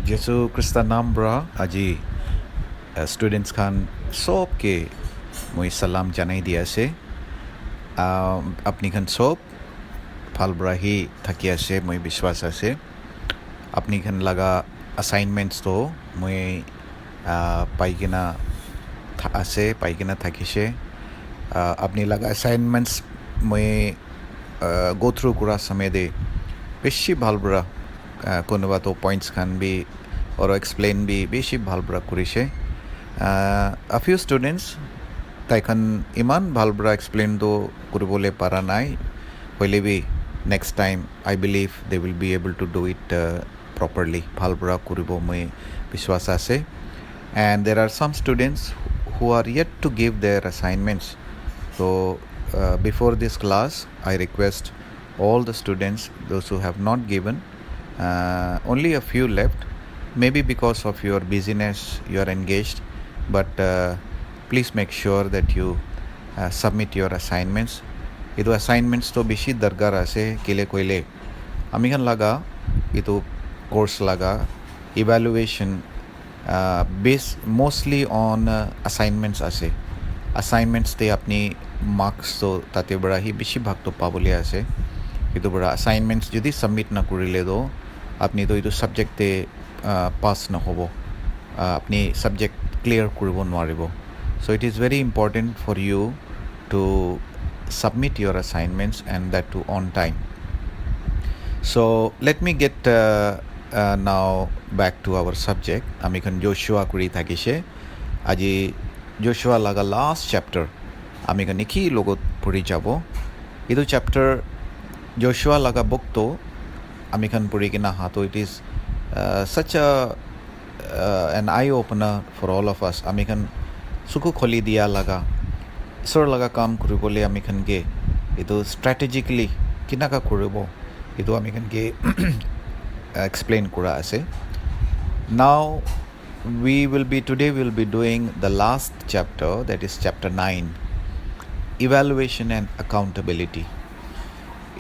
जेसु Crysta नाम ब्रा आजी students Khan सब के मुई सलाम जानाई दिया से अपनी खान सब फाल ब्रा ही थकी आसे मुई विश्वास आसे अपनी खान लगा असाइनमेंट्स तो मुई पाइकिना आसे पाइकिना थकी से अपनी लगा असाइनमेंट्स मुई गो थ्रू कुरा समय दे बेशी भाल ब्रा कोनोबा तो पॉइंट्स खान भी और एक्सप्लेन भी बेशी भाल ब्रा करिसे a few students ताइखान इमान भाल ब्रा एक्सप्लेन तो करिबोले पारा नाई होइले भी next time I believe they will be able to do it properly भाल ब्रा करिबो मैं विश्वास आसे and there are some students who are yet to give their assignments so before this class I request all the students those who have not given only a few left maybe because of your busyness you are engaged but please make sure that you submit your assignments itu assignments to beshi dargar ase kile koile amikhan laga itu course laga evaluation based mostly on assignments ase assignments te apni marks to tate bada hi beshi bhag to pabole ase itu bada assignments jodi submit na korile do আপনি তো এইটো সাবজেক্টে pass নহ'ব আপনি subject clear কৰিব নোৱাৰিব so it is very important for you to submit your assignments and that too on time so let me get now back to our subject আমি এখন জোশুয়া কৰি থাকিছে আজি জোশুয়া লাগা লাষ্ট চ্যাপ্টাৰ আমি এখন কি লগত পঢ়ি যাব এইটো চ্যাপ্টাৰ জোশুয়া লাগা বক্তো আমি খান পড়ি কিনা হাতো it is such an eye opener for all of us আমি খান সুকু খলি দিয়া লাগা সর লাগা কাম কৰিবলে আমি খান কে এটো স্ট্ৰ্যাটেজিক্যালি কিনাকা কৰিব এটো আমি খান কে এক্সপ্লেইন কৰা আছে now today we will be doing the last chapter that is chapter 9 evaluation and accountability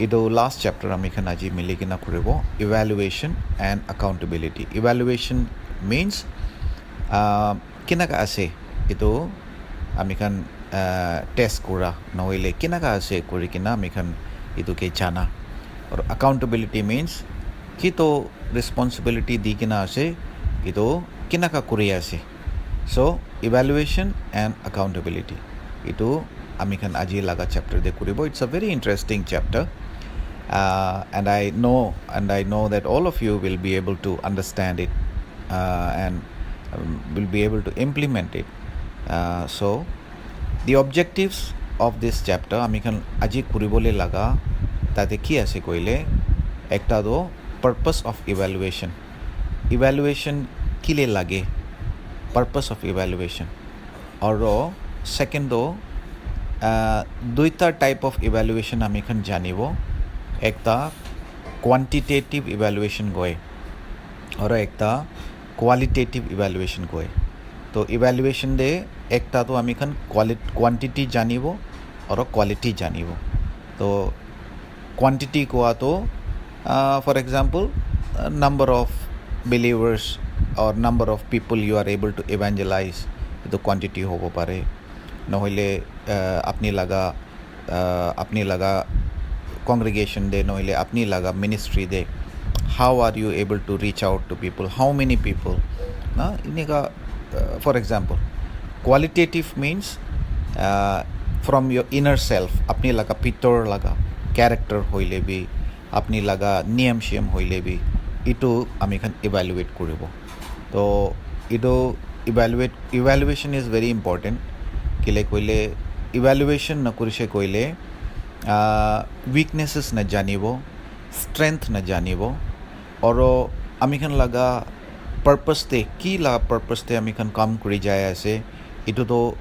ಇದು ಲಾಸ್ಟ್ ಚಾಪ್ಟರ್ আমি এখানে আজি মিলি কিনা কৰিব evaluation and accountability evaluation means কিনাকা আছে এটো আমি খান টেস্ট কৰা নহলে কিনাকা আছে কৰি কিনা আমি খান এটোকে জানা আৰু অ্যাকাউন্টেবিলিটি মিন্স কি তো ৰেসপন্সিবিলিটি দি কিনা আছে এটো কিনাকা কৰি আছে সো ইভ্যালুয়েশন এন্ড অ্যাকাউন্টেবিলিটি এটো আমি খান আজি লাগা চ্যাপ্টার দে কৰিব it's a very interesting chapter and I know that all of you will be able to understand it and will be able to implement it so the objectives of this chapter আমি খান আজি কৰিবলে লাগা তাতে কি আছে কইলে একটা তো purpose of evaluation কিলে লাগে purpose of evaluation আৰু second তো দুইটা টাইপ অফ ইভ্যালুয়েশন আমি এখন জানিব একটা কোয়ান্টিটেটিভ ইভ্যালুয়েশন গয় আর একটা কোয়ালিটেটিভ ইভ্যালুয়েশন গয় তো ইভ্যালুয়েশন দে একটা তো আমি এখন কোয়ান্টিটি জানিব আর কোয়ালিটি জানিব তো কোয়ান্টিটি কোয়া তো for example number of believers or number of people you are able to evangelize তো কোয়ান্টিটি হ'ব পাৰে নহলে अपनी लगा congregation de noile apni laga ministry de how are you able to reach out to people how many people na inega for example qualitative means from your inner self apni laga pitor laga character hoile bi apni laga niyam shiyam hoile bi itu ami khan evaluate koribo to ido evaluation is very important kile koile evaluation na kurise koile weaknesses na janibo strength na janibo oro ami khan laga purpose te ki la purpose te ami khan kam kuri jaya ase itu to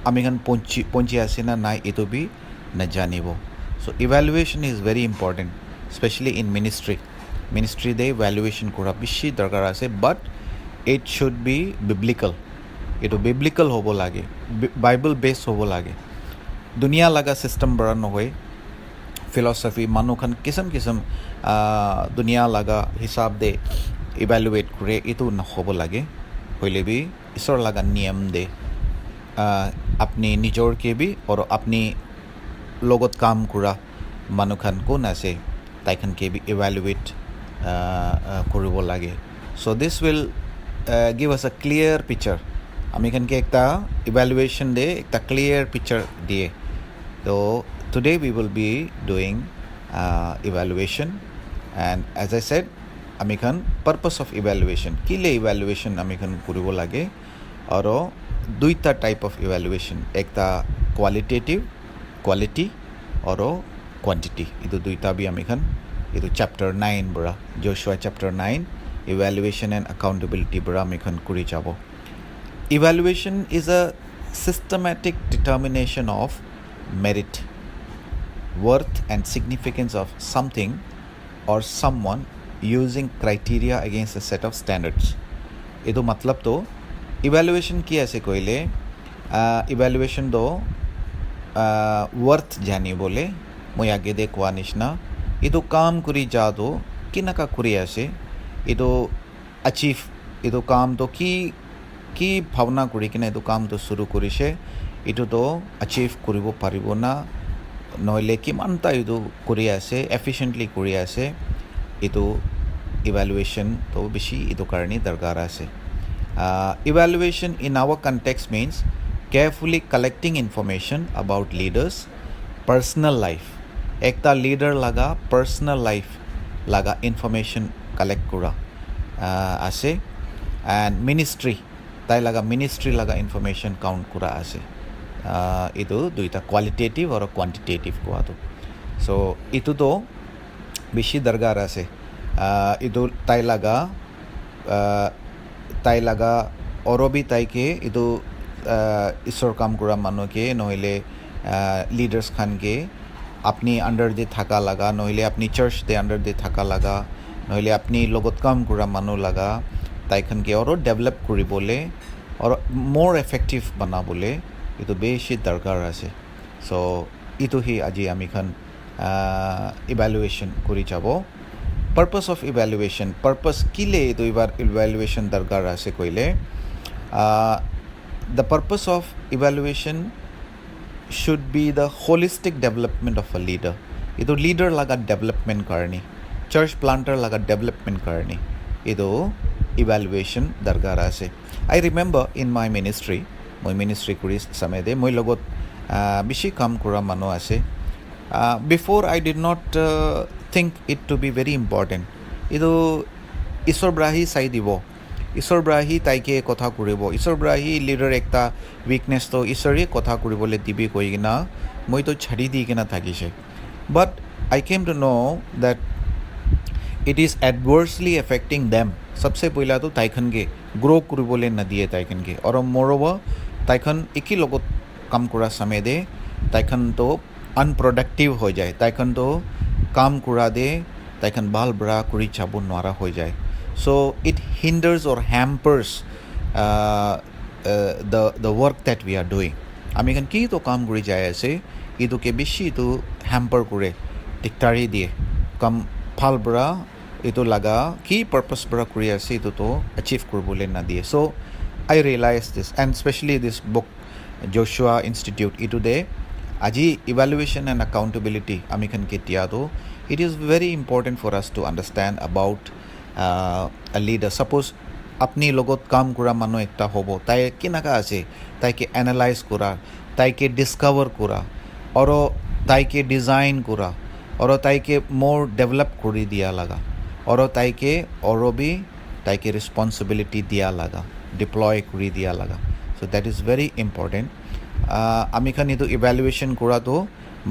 ami khan ponchi ase na nai itu bi na janibo so evaluation is very important especially in ministry de evaluation kora bishi darkar ase but it should be biblical itu biblical hobo lage bible based hobo lage दुनिया लगा system बड़ा न होए philosophy मानो खन किस्म दुनिया लगा हिसाब दे ইভ্যালুৱেট কৰে এইটো নহ'ব লাগে হ'লে বি ঈশ্বৰ লগা নিয়ম দে আপুনি নিজৰকে বি আৰু আপুনি লগত কাম কৰা মানুহখান কোন আছে তাইখানকে বি ইভ্যালুৱেট কৰিব লাগে so' this will give us a clear picture আমি এখানকে একটা evaluation দে একটা clear picture দিয়ে তো today we will be doing evaluation and as I said আমি এখান purpose of evaluation কিলে evaluation আমি এখান কৰিব লাগে আৰু দুইটা type of evaluation একটা quality আৰু quantity এইটো দুইটা বি আমি এখান এইটো chapter 9 Bora Joshua chapter 9 evaluation and accountability bra amikhan kuri jabo evaluation is a systematic determination of merit worth and significance of something or someone using criteria against a set of standards edo matlab to evaluation ki ase koile evaluation do worth jani bole moi age de kwa nishna edo kaam kuri ja do kinaka kuri ase এইটো achieve এইটো কামটো কি ভাৱনা কৰি কিনে এইটো কামটো শুৰু কৰিছে এইটোতো achieve কৰিব পাৰিব না নহ'লে কিমানটা এইটো কৰি আছে এফিচিয়েণ্টলি কৰি আছে এইটো ইভ্যালুৱেশ্যনটো বেছি এইটো কাৰণে দৰকাৰ আছে evaluation in our context means carefully collecting information about leaders personal life একটা leader লাগা personal life লাগা information কালেক্ট কৰা আছে এণ্ড মিনিষ্ট্ৰি তাই লগা মিনিষ্ট্ৰি লগা ইনফৰ্মেশ্যন কাউণ্ট কৰা আছে এইটো দুইটা কোৱালিটেটিভ আৰু কোৱান্টিটেটিভ কোৱাটো চ' এইটোতো বেছি দৰকাৰ আছে এইটো তাই লগা আৰু বি তাইকে এইটো ঈশ্বৰ কাম কৰা মানুহকে নহ'লে লিডাৰ্ছ খানকে আপনি আণ্ডাৰ দি থাকা লগা নহ'লে আপনি চাৰ্চ দে আণ্ডাৰ দি থাকা লগা নহ'লে আপনি লগত কাম কৰা মানুহ লগা তাইখানকে আৰু ডেভেলপ কৰিবলৈ আৰু মোৰ এফেক্টিভ বনাবলৈ এইটো বেছি দৰকাৰ আছে চ' এইটোহি আজি আমি খান ইভ্যালুৱেশ্যন কৰি যাব পাৰ্পছ অফ ইভ্যালুৱেশ্যন পাৰ্পছ কিলে এইটো ইভ্যালুৱেশ্যন দৰকাৰ আছে কৈলে the purpose of evaluation should be the holistic development of a leader idu leader laga development karni church planter laga development karni idu evaluation dargar ase I remember in my ministry kuri samede moi logot bishi kam kura manu ase before I did not think it to be very important idu ishor brahi sai dibo ঈশ্বৰ ব্ৰাহী তাইকে কথা কৰিব ঈশ্বৰ ব্ৰাহী leader একটা weakness তো ঈশ্বৰে কথা কৰিবলৈ দিবি কৈ কিনা মইতো ছাড়ি দি কিনা থাকিছে but I came to know' that it is adversely affecting them সবচে পহিলাতো তাইখনকে গ্ৰ' কৰিবলৈ নিদিয়ে তাইখনকে আৰু মোৰ'ভাৰ তাইখন একে লগত কাম কৰা সময়ে তাইখনতো আনপ্ৰডাক্টিভ হৈ যায় তাইখনতো কাম কৰা দে তাইখন ভাল ব্ৰা কৰি চাব নোৱাৰা হৈ যায় so it hinders or hampers the work that we are doing আমি এখন কি তো কাম কৰি যাই আছে এইটোকে বেছি তো হ্যাম্পাৰ কৰে দিগদাৰি দিয়ে কাম ভাল বৰা এইটো লাগা কি পাৰ্পছ বৰা কৰি আছে এইটো তো achieve কৰিবলৈ নিদিয়ে so I realized this and especially this book Joshua Institute এইটো দে আজি evaluation and accountability আমি এখন কেতিয়া তো it is very important for us to understand about a leader suppose আপনি লগত কাম কৰা মানুহ একটা হ'ব তাই কিনাকা আছে তাইকে এনালাইজ কৰা তাইকে ডিস্কভাৰ কৰা আৰু তাইকে ডিজাইন কৰা আৰু তাইকে মোৰ ডেভেলপ কৰি দিয়া লাগা আৰু তাইকে আৰু বি তাইকে ৰেসপন্সিবিলিটি দিয়া লাগা ডিপ্লয় কৰি দিয়া লাগা so that is very important আমি খান এইটো ইভ্যালুৱেশ্যন কৰাটো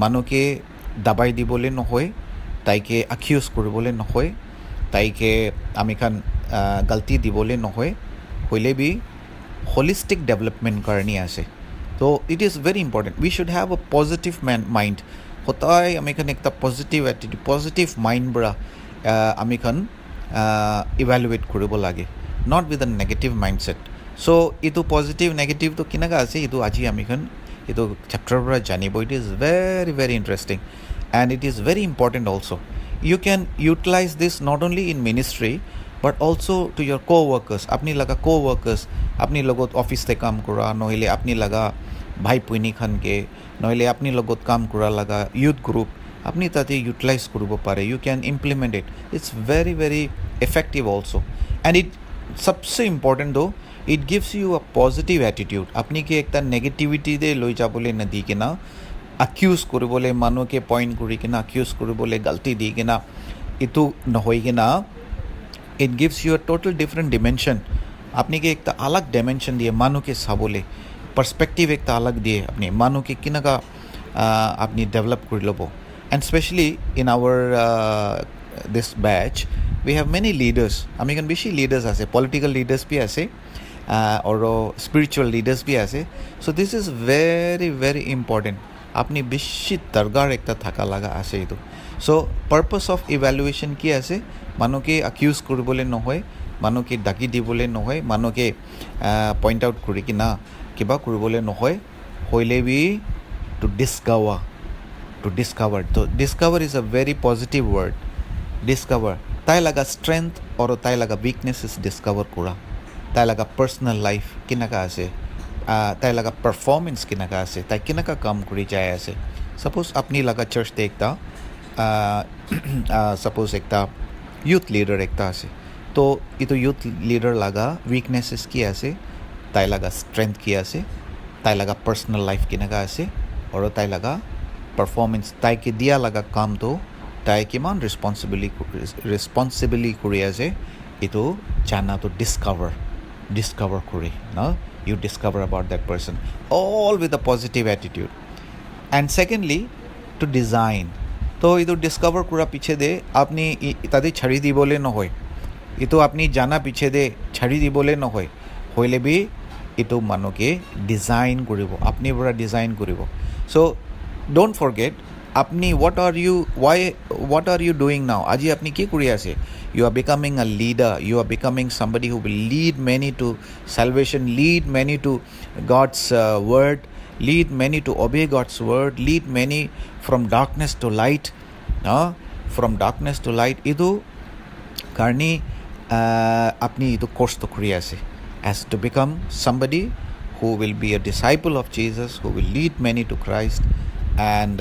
মানুহকে দাবাই দিবলৈ নহয় তাইকে অ্যাকিউজ কৰিবলৈ নহয় তাইকে আমি খান গলতি দিবলৈ নহয় হইলে B holistic development karni ase so it is very important we should have a positive mind hotai ami khan ekta positive attitude positive mind bra ami khan evaluate koribo lage not with a negative mindset so itu positive negative to kinaga ase itu aji ami khan itu chapter bra janibo it is very very interesting and it is very important also you can utilize this not only in ministry but also' to your co-workers আপুনি লগা co-workers আপুনি লগত অফিচতে কাম কৰা নহ'লে আপুনি লগা ভাই ভনীখনকে নহ'লে আপুনি লগত কাম কৰা লগা ইউথ গ্ৰুপ আপুনি তাতে ইউটিলাইজ কৰিব পাৰে you can implement it it's very very effective also' and it সবচে important so' it gives you a positive attitude আপুনি কি একটা নেগেটিভিটিতে লৈ যাবলৈ নিদি কিনা আকিউজ কৰিবলৈ মানুহকে পইণ্ট কৰি কিনা আকিউজ কৰিবলৈ গাল্টি দি কিনা এইটো নহয় কিনা it gives you a total different dimension আপনি কি একটা আলাগ ডাইমেনশ্যন দিয়ে মানুহকে চাবলৈ পাৰ্সপেক্টিভ একটা আলাগ দিয়ে আপনি মানুহকে কেনেকুৱা আপনি ডেভেলপ কৰি ল'ব and specially in our this বেচ উই হেভ মেনি লিডাৰ্ছ আমি কাৰণ বেছি লিডাৰ্ছ আছে পলিটিকেল লিডাৰ্ছ বি আছে আৰু স্পিৰিচুৱেল লিডাৰ্ছ বি আছে so' this is very very important আপনি বেছি দৰকাৰ একটা থকা লগা আছে এইটো চ' পাৰ্পাছ অফ ইভেলুৱেশ্যন কি আছে মানুহকে আকিউজ কৰিবলৈ নহয় মানুহকে ডাকি দিবলৈ নহয় মানুহকে পইণ্ট আউট কৰি কিনা কিবা কৰিবলৈ নহয় হ'লে বি টু ডিছকাভাৰ তো discover is a very positive word discover তাই লগা ষ্ট্ৰেংথ আৰু তাই লগা উইকনেছেছ ডিছকাভাৰ কৰা তাই লগা পাৰ্চনেল লাইফ কেনেকুৱা আছে তাই লগা পাৰফৰ্মেঞ্চ কেনেকুৱা আছে তাই কেনেকুৱা কাম কৰি যাই আছে ছাপ'জ আপুনি লগা চাৰ্চতে একটা ছাপ'জ একটা ইউথ লিডাৰ একটা আছে তো এইটো ইউথ লিডাৰ লগা উইকনেছেছ কি আছে তাই লগা ষ্ট্ৰেংথ কি আছে তাই লগা পাৰ্চনেল লাইফ কেনেকুৱা আছে আৰু তাই লগা পাৰফৰ্মেঞ্চ তাইকে দিয়া লগা কামটো তাই কিমান ৰেছপনচিবিলি কৰি আছে এইটো জানাটো ডিছকাভাৰ কৰি ন you discover about that person all with a positive attitude and secondly to design তো এইটো ডিছকাভাৰ কৰাৰ পিছতে আপুনি তাতে ছাৰি দিবলৈ নহয় এইটো আপুনি জানা পিছতে ছাৰি দিবলৈ নহয় হ'লে বি এইটো মানুহকে ডিজাইন কৰিব আপুনি পৰা ডিজাইন কৰিব চ' ডোণ্ট ফৰগেট আপনি what are you doing now আজি আপনি কি কৰি আছে you are becoming a leader you are becoming somebody who will lead many to salvation lead many to God's word lead many to obey God's word lead many from darkness to light from darkness to light idu karni apni idu course to kuri ase as to become somebody who will be a disciple of Jesus who will lead many to Christ and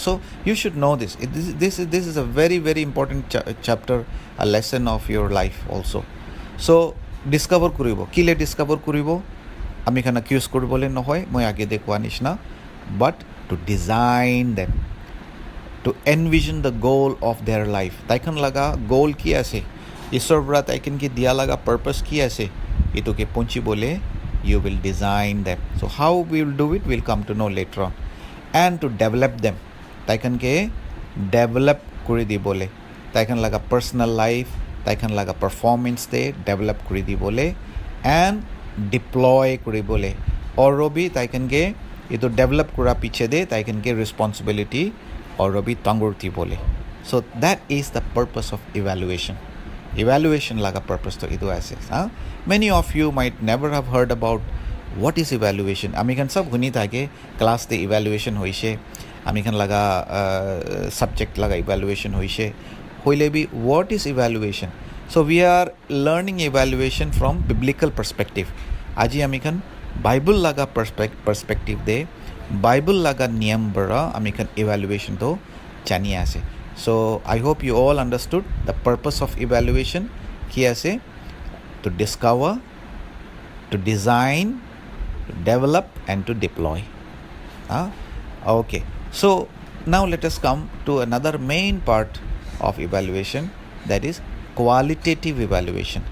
so you should know this is a very very important chapter a lesson of your life also so discover koribo kile discover koribo ami khana accuse koribole nohoy moi age dekwa nishna but to design them to envision the goal of their life taikan laga goal ki ase ishwar bra taikan ki dia laga purpose ki ase etu ke ponchi bole you will design them so how we will do it we'll come to know later on and to develop them taikan ke develop kori dibole taikan laga personal life taikan laga performance de develop kori dibole and deploy kori bole oro bi taikan ke eto develop kora piche de taikan ke responsibility oro bi tangurti bole so that is the purpose of evaluation laga purpose to edu ase many of you might never have heard about what is evaluation ami kan sab huni thake class te evaluation hoise ami kan laga subject laga evaluation hoise hoile bi what is evaluation so we are learning evaluation from biblical perspective aji ami kan bible laga perspective de bible laga niyam bara ami kan evaluation to jani ase so I hope you all understood the purpose of evaluation ki ase to discover to design to develop and to deploy okay so now let us come to another main part of evaluation that is qualitative evaluation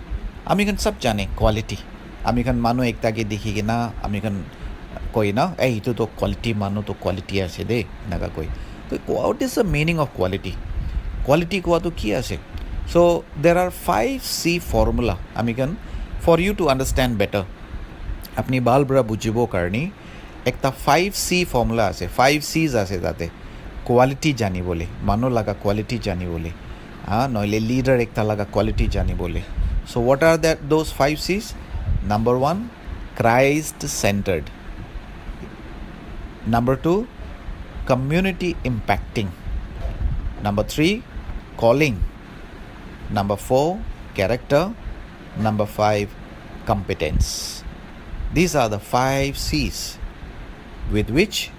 ami kan sab jane quality ami kan manu ekta ke dekhi kina ami kan koi na ei itu to quality manu to quality ase de naga koi to what is the meaning of quality ko to ki ase so there are 5C formula ami kan for you to understand better আপনি বালবৰা বুজিব কাৰণে একটা 5C formula আছে 5C's আছে তাতে quality জানিবলৈ মানুহ লগা কোৱালিটি জানিবলৈ নহলে লিডাৰ একটা লগা কোৱালিটি জানিবলৈ so what are those 5C's number 1 Christ centered number 2 community impacting number 3 calling number 4 character, number 5 competence. These are the 5 C's with which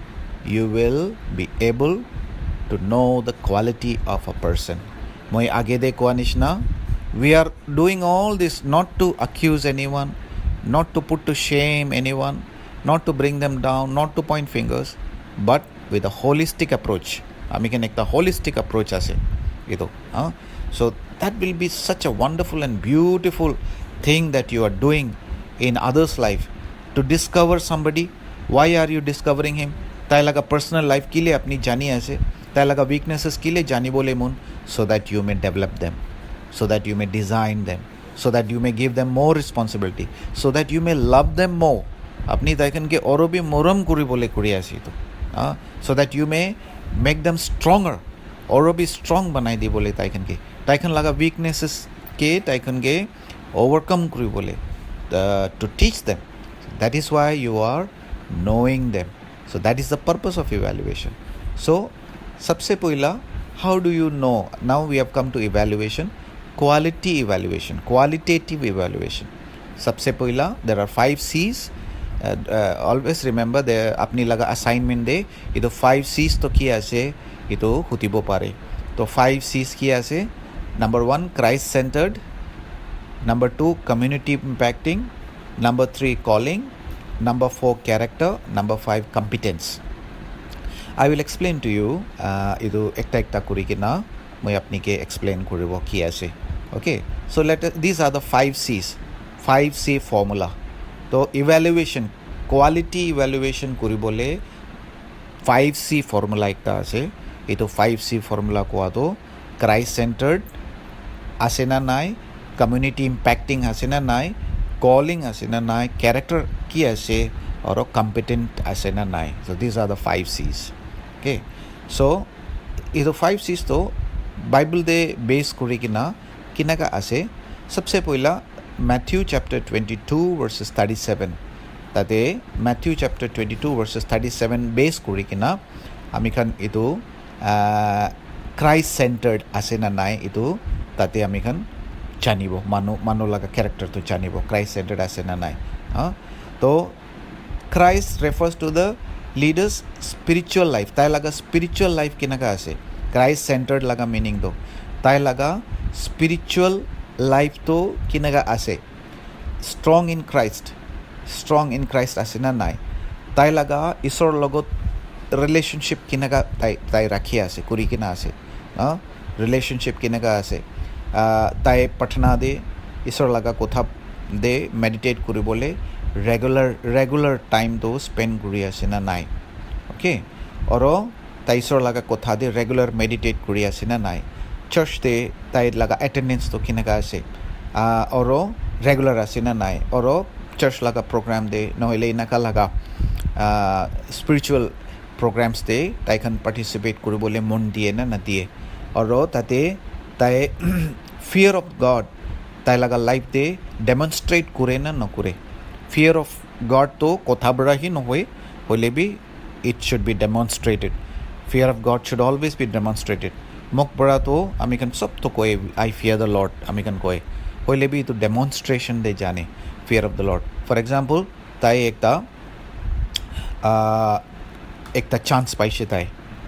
you will be able to know the quality of a person. Moi age de koa nishna, we are doing all this not to accuse anyone, not to put to shame anyone, not to bring them down, not to point fingers, but with a holistic approach. Amikan ekta holistic approach ase ito. So that will be such a wonderful and beautiful thing that you are doing in others' life, to discover somebody. Why are you discovering him? Tai laga personal life kile apni jani ase, tai laga weaknesses kile jani bole mun, so that you may develop them, so that you may design them, so that you may give them more responsibility, so that you may love them more. Apni taikan ke oro bhi moram kuri bole kuri ase to, so that you may make them stronger. Oro bhi strong banai di bole taikan ke, taikan laga weaknesses ke taikan ke overcome kuri bole, to teach them. That is why you are knowing them. So that is the purpose of evaluation. So sabse pohila, how do you know? Now we have come to evaluation, quality evaluation, qualitative evaluation. Sabse pohila, there are 5 C's. Always remember, there apni laga assignment de ito 5 C's to ki ase ito hutibo pare. To 5 C's ki ase: number 1 Christ centered, number 2 community impacting, number 3 calling, number 4 character, number 5 competence. I will explain to you idu ekta kuri kina moi apni ke explain koribo ki ase. Okay, so these are the 5 C's, 5C formula. So evaluation, quality evaluation koribole 5C formula ekta ase. Ito 5C formula ko ato Christ centered ase na nai, community impacting ase na nai, calling ase na nai, character ki ase, aro competent ase na nai. So these are the 5 C's. Okay, so ito 5 C's to Bible de base kuri kina kinaka ase. Sabse pohila Matthew chapter 22 verses 37. Tate Matthew chapter 22 verses 37 base kuri kina amikan ito Christ centered ase na nai, ito tate amikan janibo, manu laga character to janibo, Christ centered ase na nai. To Christ refers to the leader's spiritual life. Tai laga spiritual life kinaka ase, Christ centered laga meaning to tai laga spiritual life to kinaga ase strong in Christ ase na nai. Tai laga isor logot relationship kinaga tai rakhi ase, kuri kina ase, relationship kinaga ase. Tai patna de isor laga kotha de meditate kuri bole regular time to spend kuri ase na nai. Okay, oro tai isor laga kotha de regular meditate kuri ase na nai. Church de tai laga attendance to kinaga ase, oro regular ase na nai. Oro church laga program de nohile inaka laga spiritual programs de tai kan participate koribole mon die na diye. Oro tate tai fear of God tai laga life de demonstrate kore na nokore. Fear of God to kotha bra hi nohoy, hole bi it should be demonstrated. Fear of God should always be demonstrated. Mok bra to amikan sab to koe I fear the Lord amikan koe, hole bi to demonstration de jane fear of the Lord. For example, tai ekta chance paise, tai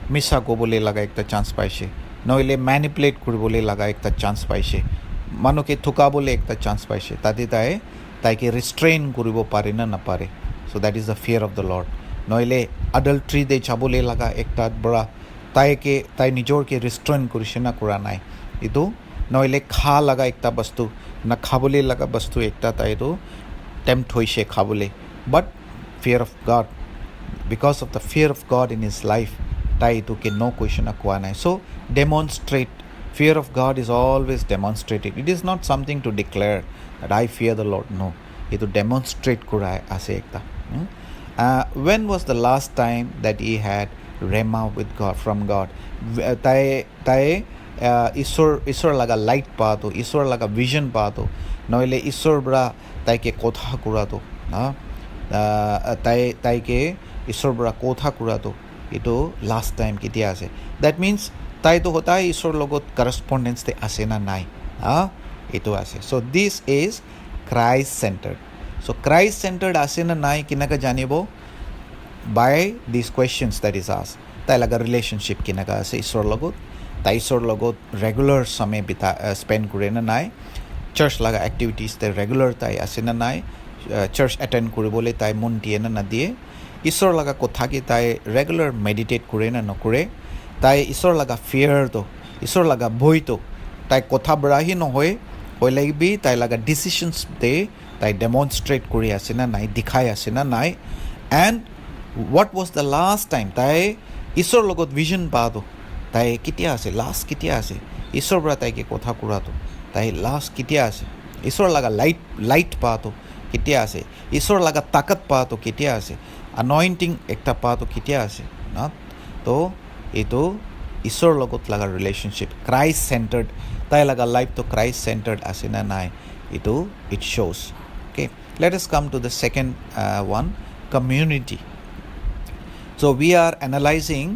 misa ko bole laga ekta chance paise, noile manipulate kori bole laga ekta chance paise, manoke thuka bole ekta chance paise, tate tai ke restrain koribo pare na na pare. So that is the fear of the Lord. Noile adultery de chabole laga ekta bra tai nijor ke restrain korishena kora nai. Itu noile kha laga ekta bastu na khabole laga bastu ekta tai to tempt hoise khabole. But fear of God, because of the fear of God in his life, tai to ke no question akwa nai. So demonstrate. Fear of God is always demonstrated. It is not something to declare that I fear the Lord. No, it to demonstrate kura ase ekta. When was the last time that he had rema with God, from God? Tai Isor laga light pa to, Isor laga vision pa to, noile Isor bra tai ke kotha kura to, tai ke Isor bra kotha kura to, ito last time ketia ase. That means tai to hota Isor logot correspondence te ase na nai. এইটো আছে so' this is Christ centered so' Christ centered আছে নে নাই কেনেকৈ জানিব by this questions that is us তাই লগা relationship কেনেকুৱা আছে ঈশ্বৰৰ লগত তাই ঈশ্বৰৰ লগত ৰেগুলাৰ সময় স্পেণ্ড কৰে নে নাই চাৰ্চ লগা এক্টিভিটিছ তাই ৰেগুলাৰ তাই আছে নে নাই চাৰ্চ এটেণ্ড কৰিবলৈ তাই মন দিয়ে নে নিদিয়ে ঈশ্বৰ লগা কথাকে তাই ৰেগুলাৰ মেডিটেট কৰে নে নকৰে তাই ঈশ্বৰ লগা ফিয়াৰটো ঈশ্বৰ লগা ভয়টো তাই কথা বৰাহি নহয় হৈ লাগিবি তাই লগা ডিচিশ্যনছ দে তাই ডেমনষ্ট্ৰেট কৰি আছে নে নাই দেখাই আছে নে নাই and what was the last time তাই ঈশ্বৰৰ লগত ভিজন পাটো তাই কেতিয়া আছে লাষ্ট কেতিয়া আছে ঈশ্বৰৰ পৰা তাইকে কথা কোৱাটো তাই লাষ্ট কেতিয়া আছে ঈশ্বৰৰ লগা লাইট পাটো কেতিয়া আছে ঈশ্বৰৰ লগা তাকত পাটো কেতিয়া আছে আনইণ্টিং একটা পাটো কেতিয়া আছে না তো এইটো ঈশ্বৰৰ লগত লগা ৰিলেশ্যনশ্বিপ ক্ৰাইষ্ট চেণ্টাৰ্ড তাই লগা লাইফটো ক্ৰাইষ্ট চেণ্টাৰ্ড আছে নে নাই এইটো ইট শ্ব'জ okay let us come to the second one community so we are analyzing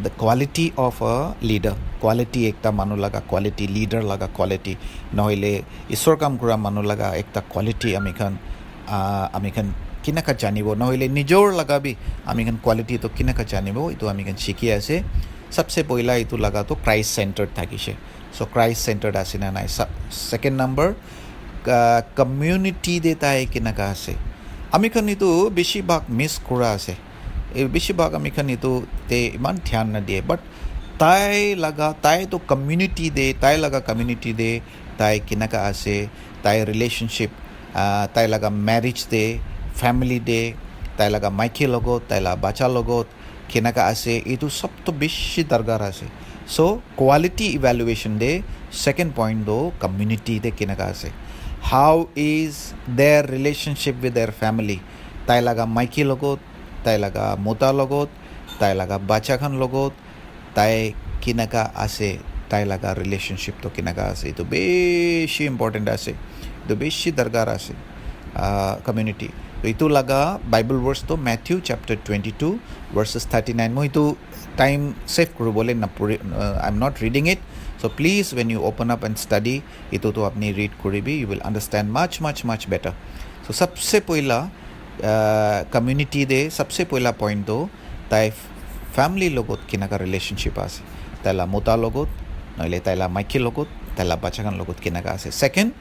the quality of a leader quality ekta manu laga quality leader laga quality নহলে ঈশ্বৰ কাম কৰা মানুহ laga ekta quality আমি খান কেনেকৈ জানিব নহলে নিজৰ লগাবি আমি খান কোৱালিটিটো কেনেকৈ জানিব এইটো আমি খান শিকি আছে সবচে পহিলা এইটো লগাটো ক্ৰাইষ্ট চেণ্টাৰ্ড থাকিছে চ' ক্ৰাইষ্ট চেণ্টাৰ্ড আছে না নাই ছেকেণ্ড নম্বৰ কমিউনিটি দে তাই কেনেকুৱা আছে আমি খান এইটো বেছিভাগ মিছ কৰা আছে এই বেছিভাগ আমি খান এইটো ইমান ধ্যান নিদিয়ে বাট তাইতো কমিউনিটি দে তাই লগা কমিউনিটি দে তাই কেনেকুৱা আছে তাই ৰিলেশ্যনশ্বিপ তাই লগা মেৰিজ দে ফেমিলি দে তাই লগা মাইকীৰ লগত তাই লগা বাচ্চাৰ লগত কেনেকুৱা আছে এইটো চবটো বেছি দৰকাৰ আছে so' quality evaluation the second point the community they কেনেকুৱা আছে how is their relationship with their family তাই লগা মাইকীৰ লগত তাই লগা মতাৰ লগত তাই লগা বাচ্চাখন লগত তাই কেনেকুৱা আছে তাই লগা ৰিলেশ্যনশ্বিপটো কেনেকুৱা আছে এইটো বেছি ইম্পৰ্টেণ্ট আছে এইটো বেছি দৰকাৰ আছে কমিউনিটি এইটো লগা বাইবল ভাৰ্চটো মেথিউ চেপ্টাৰ 22 ভাৰ্চেছ 39 মই এইটো টাইম ছেভ কৰিবলৈ নপৰি I am not reading it so' please when you open up and study এইটোতো আপুনি ৰিড কৰিবি you will understand much better so' সবচে পহিলা কমিউনিটি দে সবচে পহিলা পইণ্টটো তাই ফেমিলিৰ লগত কেনেকুৱা ৰিলেশ্যনশ্বিপ আছে তাইলা মতাৰ লগত নহ'লে তাইলা মাইকীৰ লগত তাইলা বাচ্চাখান লগত কেনেকুৱা আছে ছেকেণ্ড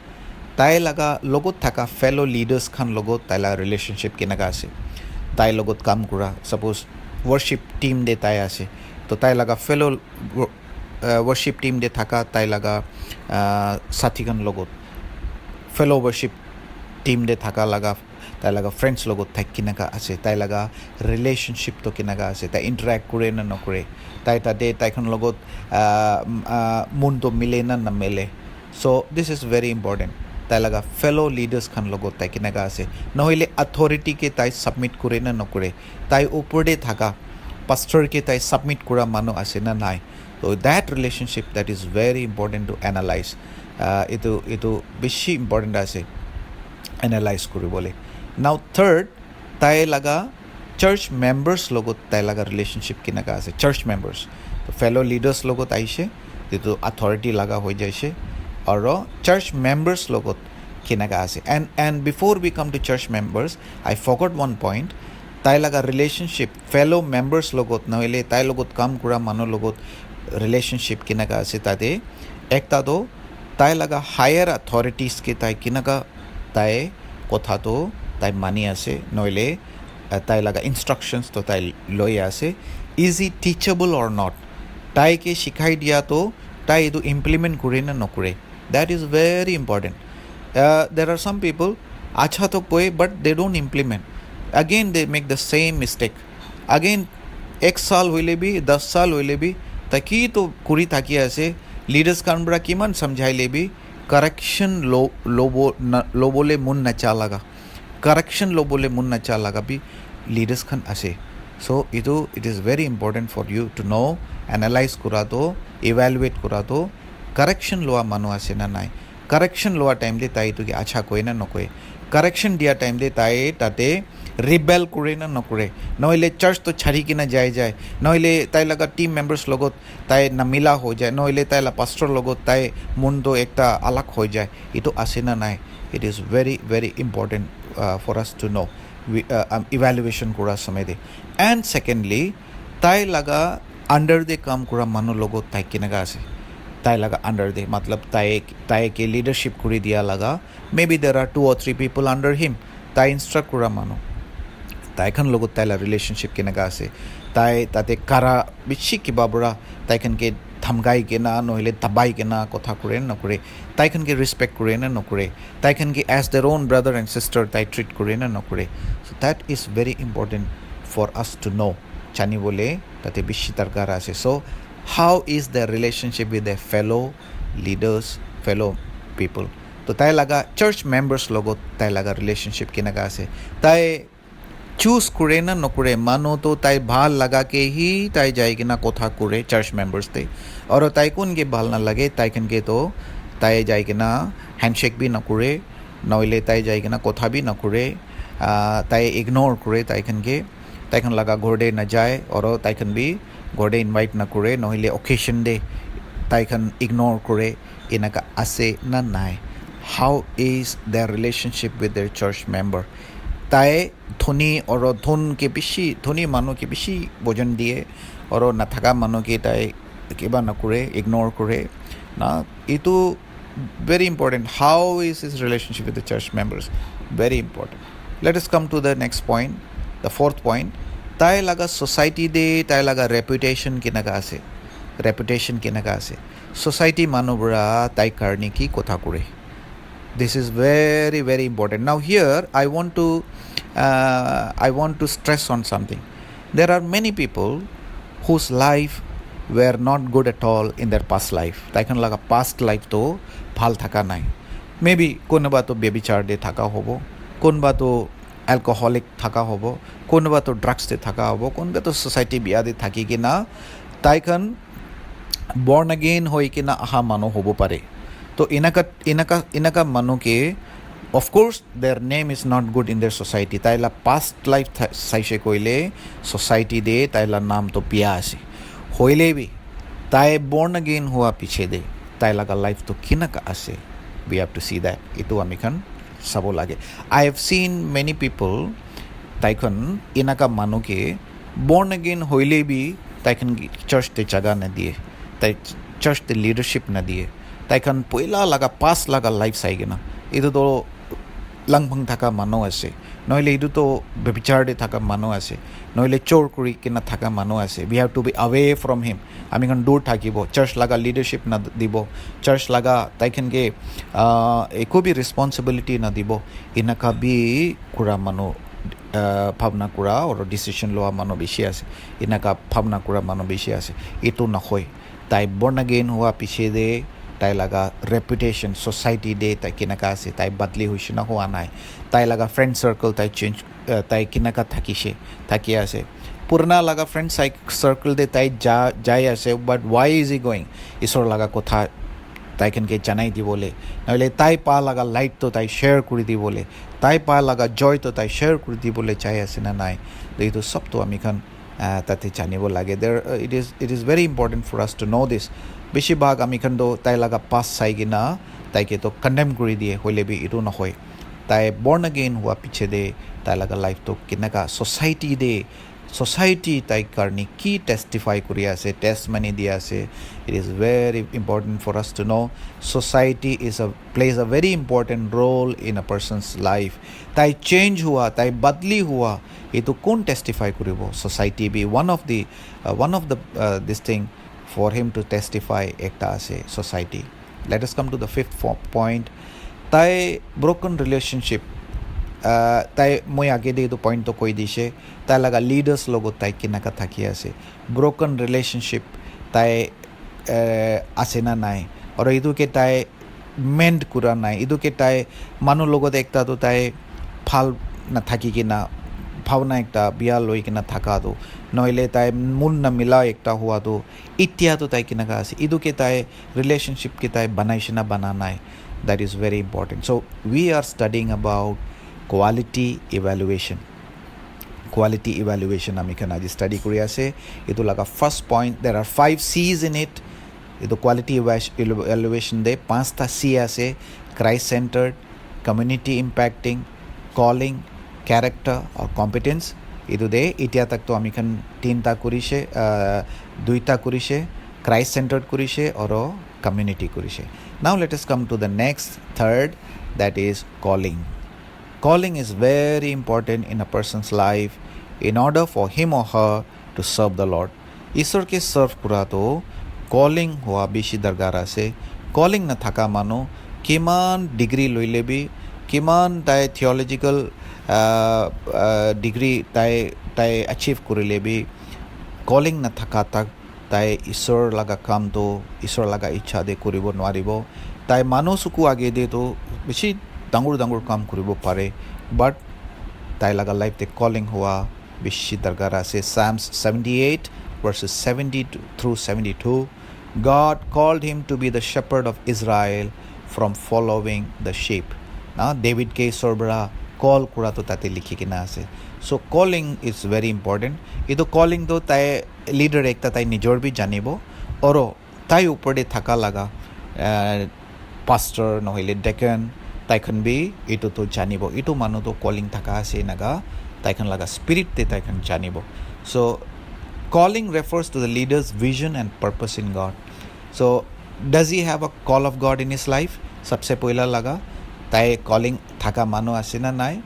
তাই লগা লগত থকা ফেলো লিডাৰ্ছ খান লগত তাইলা ৰিলেশ্যনশ্বিপ কেনেকুৱা আছে তাইৰ লগত কাম কৰা ছাপ'জ ৱৰ্শ্বিপ টীম দে তাই আছে তো তাই লগা ফেলো ৱৰ্শ্বিপ টীম দে থকা তাই লগা সাথীখান লগত ফেলো ৱৰ্শ্বিপ টীম দে থকা লগা তাই লগা ফ্ৰেণ্ডছ লগত তাই কেনেকুৱা আছে তাই লগা ৰিলেশ্যনশ্বিপটো কেনেকুৱা আছে তাই ইণ্টাৰেক্ট কৰে নে নকৰে তাইখন লগত মনটো মিলে নে নমিলে চ' দিছ ইজ ভেৰি ইম্পৰ্টেণ্ট তাই লগা ফেলো লিডাৰ্ছ খান লগত তাই কেনেকুৱা আছে নহ'লে অথৰিটিকে তাই ছাবমিট কৰে নে নকৰে তাই ওপৰতে থকা পাষ্টাৰকে তাই ছাবমিট কৰা মানুহ আছে নে নাই ত' that relationship that is very important to analyse এইটো বেছি ইম্পৰ্টেণ্ট আছে এনালাইজ কৰিবলৈ নাও থাৰ্ড তাই লগা চাৰ্চ মেম্বাৰ্ছ লগত তাই লগা ৰিলেশ্যনশ্বিপ কেনেকুৱা আছে চাৰ্চ মেম্বাৰ্ছ ফেলো লিডাৰ্ছ লগত আহিছে যিটো অথৰিটি লগা হৈ যাইছে আৰু চাৰ্চ মেম্বাৰ্ছ লগত কেনেকুৱা আছে and before we come to church members I forgot one point তাই লগা ৰিলেশ্যনশ্বিপ ফেলো মেম্বাৰ্ছ লগত নহ'লে তাইৰ লগত কাম কৰা মানুহৰ লগত ৰিলেশ্যনশ্বিপ কেনেকুৱা আছে তাতে একটাতো তাই লগা হায়াৰ অথৰিটিজকে তাই কেনেকুৱা তাই কথাটো তাই মানি আছে নহ'লে তাই লগা ইনষ্ট্ৰাকশ্যনছটো তাই লৈ আছে ইজ ই টিচাবল অৰ নট তাইকে শিকাই দিয়াটো তাই এইটো ইমপ্লিমেণ্ট কৰে নে নকৰে দেট ইজ ভেৰি ইম্পৰ্টেণ্ট দেৰ আৰ চাম পিপল আচ্ছাটো কয় but they don't implement again they make the same mistake again 1 साल होइले भी 10 साल होइले भी ताकि तो कुरी ताकि ऐसे लीडर्स कानबरा किमान समझाई ले भी करेक्शन लो बोले मुन नचा लगा करेक्शन लो बोले मुन नचा लगा भी लीडर्स खान ऐसे so it is very important for you to know analyze करा तो evaluate करा तो करेक्शन लोआ मानो ऐसे ना नाई কাৰেকশ্যন লোৱা টাইম দে তাই এইটোকে আচ্ছা কয় না নকয় কাৰেকশ্যন দিয়া টাইম দে তাই তাতে ৰিবেল কৰে না নকৰে নহ'লে চাৰ্চটো ছাড়ি কিনে যায় নহ'লে তাই লগা টিম মেম্বাৰ্ছ লগত তাই নামিলা হৈ যায় নহ'লে তাই পাষ্টৰ লগত তাই মনটো একটা আলাগ হৈ যায় এইটো আছে না নাই it is very very important for us to know' evaluation কৰা সময়তে এণ্ড ছেকেণ্ডলি তাই লগা আণ্ডাৰ দে কাম কৰা মানুহ লগত তাই কেনেকুৱা আছে তাই লগা আণ্ডাৰ দে মতলব তাইকে লিডাৰশ্বিপ কৰি দিয়া লগা মে বি দেৰ আৰ 2 or 3 people আণ্ডাৰ হিম তাই ইনষ্ট্ৰাক্ট কৰা মানুহ তাইখন লগত তাইলা ৰিলেশ্যনশ্বিপ কেনেকুৱা আছে তাই তাতে কাৰা বেছি কিবা পৰা তাইখনকে ধমকাই কেনা নহ'লে দাবাই কেনা কথা কৰে নকৰে তাইখনকে ৰেচপেক্ট কৰে নে নকৰে তাইখনকে as their own brother and sister তাই ট্ৰিট কৰে নে নকৰে so' that is very important for us to know' জানিবলৈ তাতে বেছি দৰকাৰ আছে so' how is the relationship with the fellow leaders fellow people তো তাই লগা চাৰ্চ মেম্বাৰ্ছ লগত তাই লগা ৰিলেশ্যনশ্বিপ কেনেকুৱা আছে তাই চুজ কৰে না নকৰে মানুহটো তাই ভাল লাগাকেহি তাই যাই কিনা কথা কৰে চাৰ্চ মেম্বাৰ্ছতে আৰু তাই কোনকে ভাল নালাগে তাইখনকে তো তাই যাই কিনা হেণ্ডশ্বেক বি নকৰে নহ'লে তাই যাই কিনা কথা বি নকৰে তাই ইগন'ৰ কৰে তাইখন লগা ঘৰতে নাযায় আৰু তাইখন বি ঘৰতে ইনভাইট নকৰে নহ'লে অকেশ্যন দে তাইখন ইগন'ৰ কৰে এনেকুৱা আছে না নাই how is the relationship with the church member তাই ধনী আৰু ধনী মানুহকে বেছি ভোজন দিয়ে আৰু নাথাকা মানুহকে তাই কিবা নকৰে ইগন'ৰ কৰে না এইটো very important how is his relationship with the church members very important let us come to the next point the fourth point তাই লগা ছ'চাইটি দে তাই লগা ৰেপুটেশ্যন কেনেকুৱা আছে ছ'চাইটি মানুহবোৰে তাই কাৰণে কি কথা কৰে this is very very important now here I want to stress on something there are many people whose life were not good at all in their past life তাইখন লগা past life তো ভাল থাকা নাই maybe কোনোবা তো বেবিচাৰ দে থাকা হ'ব কোনোবা তো এলকহলিক থাকা হ'ব কোনোবা তো ড্ৰাগছ দে থাকা হ'ব কোনোবা তো ছ'চাইটি বিয়া দে থাকি কিনা তাইখন বৰ্ণ এগেইন হৈ কিনা অহা মানুহ হ'ব পাৰে তো এনেকা মানুহকে of course their name is not good in their society তাইলা পাষ্ট লাইফ চাইছে কৰিলে ছ'চাইটি দে তাইলা নামটো বিয়া আছে হ'লেই বি তাই বৰ্ণ এগেইন হোৱা পিছে দে তাই লগা লাইফটো কেনেকুৱা আছে উই হেভ টু চি দেট এইটো আমিখন চাব লাগে আই হেভ চিন মেনি পিপল তাইখন এনেকা মানুহকে বৰ্ণ এগেইন হ'লেই বি তাইখন চাৰ্চতে জাগা নিদিয়ে তাই চাৰ্চতে লিডাৰশ্বিপ নিদিয়ে তাইখন পইলা লগা পাছ লগা লাইফ চাই কিনা এইটোতো লাংফাং থকা মানুহ আছে নহ'লে এইটোতো বেবিচাৰ দি থকা মানুহ আছে নহ'লে চোৰ কৰি কিনা থকা মানুহ আছে উই হেভ টু বি আৱে ফ্ৰম হিম আমিখন দূৰ থাকিব চাৰ্চ লগা লিডাৰশ্বিপ দিব চাৰ্চ লগা তাইখনকে একো বি ৰেছপনচিবিলিটি নদিব এনেকুৱা বি কৰা মানুহ ভাৱনা কৰা আৰু ডিচিশ্যন লোৱা মানুহ বেছি আছে এনেকুৱা ভাৱনা কৰা মানুহ বেছি আছে এইটো নহয় তাই বৰ্ণ এগেইন হোৱা পিছে দে তাই লগা ৰেপুটেশ্যন ছ'চাইটি দে তাই কেনেকুৱা আছে তাই বদলি হৈছে না হোৱা নাই তাই লগা ফ্ৰেণ্ড চাৰ্কল তাই কেনেকুৱা থাকি আছে পুৰণা লগা ফ্ৰেণ্ড চাৰ্কল দে তাই যাই আছে বাট ৱাই ইজ ই গোয়িং ঈশ্বৰৰ লগা কথা তাইখনকে জানাই দিবলৈ নহ'লে তাই পা লগা লাইটটো তাই শ্বেয়াৰ কৰি দিবলৈ তাই পা লগা জয়টো তাই শ্বেয়াৰ কৰি দিবলৈ চাই আছে না নাই এইটো চবটো আমিখন তাতে জানিব লাগে it is very important for us to know' this বেছিভাগ আমিখনতো তাই লগা পাছ চাই কিনা তাইকেতো কণ্ডেম কৰি দিয়ে হ'লে বি এইটো নহয় তাই বৰ্ণ এগেইন হোৱা পিছে দে তাই লগা লাইফটো কেনেকুৱা ছ'চাইটি তাইৰ কাৰণে কি টেষ্টিফাই কৰি আছে টেষ্টমানি দি আছে it is very important for us to know' society plays a very important role in a person's life তাই চেঞ্জ হোৱা তাই বদলি হোৱা এইটো কোন টেষ্টিফাই কৰিব society be one of the this thing for him to testify ekta ase society let us come to the fifth point tai broken relationship tai moi age de to point to koi dise tai laga leaders logot tai kinaka thaki ase broken relationship tai ase na nai aru idu ke tai mend kura nai idu ke tai manu logot ekta to tai phal na thaki kina ভাৱনা একটা বিয়া লৈ কিনা থাকাটো নহ'লে তাই মূল নামিলা একটা হোৱাটো এতিয়াতো তাই কেনেকুৱা আছে এইটোকে তাই ৰিলেশ্যনশ্বিপকে তাই বনাইছে না বনা নাই that is very important. So we are studying about quality evaluation. Quality evaluation আমি এখানে আজি study কৰি আছে এইটো লাগা first point. There are 5 C's in it. এইটো quality evaluation দে 5টা C আছে: Christ centered, community impacting, calling, character or competence. এইটো দে এতিয়া তাক তো আমি খান 3টা কৰিছে 2টা কৰিছে, Christ centered কৰিছে আৰু community কৰিছে. Now let us come to the next, third, that is calling. Calling is very important in a person's life in order for him or her to serve the Lord. ঈশ্বরকে serve করা তো calling হওয়া বেশি দরকার আছে. Calling না থাকা মানো কিমান ডিগ্রি লৈ লেবি, কিমান তাই থিওলজিক্যাল ডিগ্রি তাই অ্যাচিভ করে লেবি, কলিং না থাকা তাই ঈশ্বর লাগা কাম তো ঈশ্বর লাগা ইচ্ছা দে কৰিব নোৱাৰিব. তাই মানুহ চকু আগে দে তো বেছি ডাঙৰ ডাঙৰ কাম কৰিব পাৰে, বাট তাই লাগা লাইফতে কলিং হোৱা বেছি দৰকাৰ আছে. Psalms 78 verses 70 through 72. God called him to be the shepherd of Israel from following the sheep. David কে সরবরা কল করা তো তাতে লিখি কিনা আছে. So calling is very important. এইটো কলিং তো তাই লিডার একটা তাই নিজর বি জানিব আৰু তাই উপরে থাকা লাগা পাস্টার নহলে ডেকন তাইখন বি এইটো তো জানিব এইটো মানুহ তো কলিং থাকা আছে নাগা তাইখন লাগা স্পিরিট তে তাইখন জানিব. So calling refers to the leader's vision and purpose in God. So does he have a call of God in his life? सबसे पहला लगा ताई calling थाका मानो आसे ना नाई.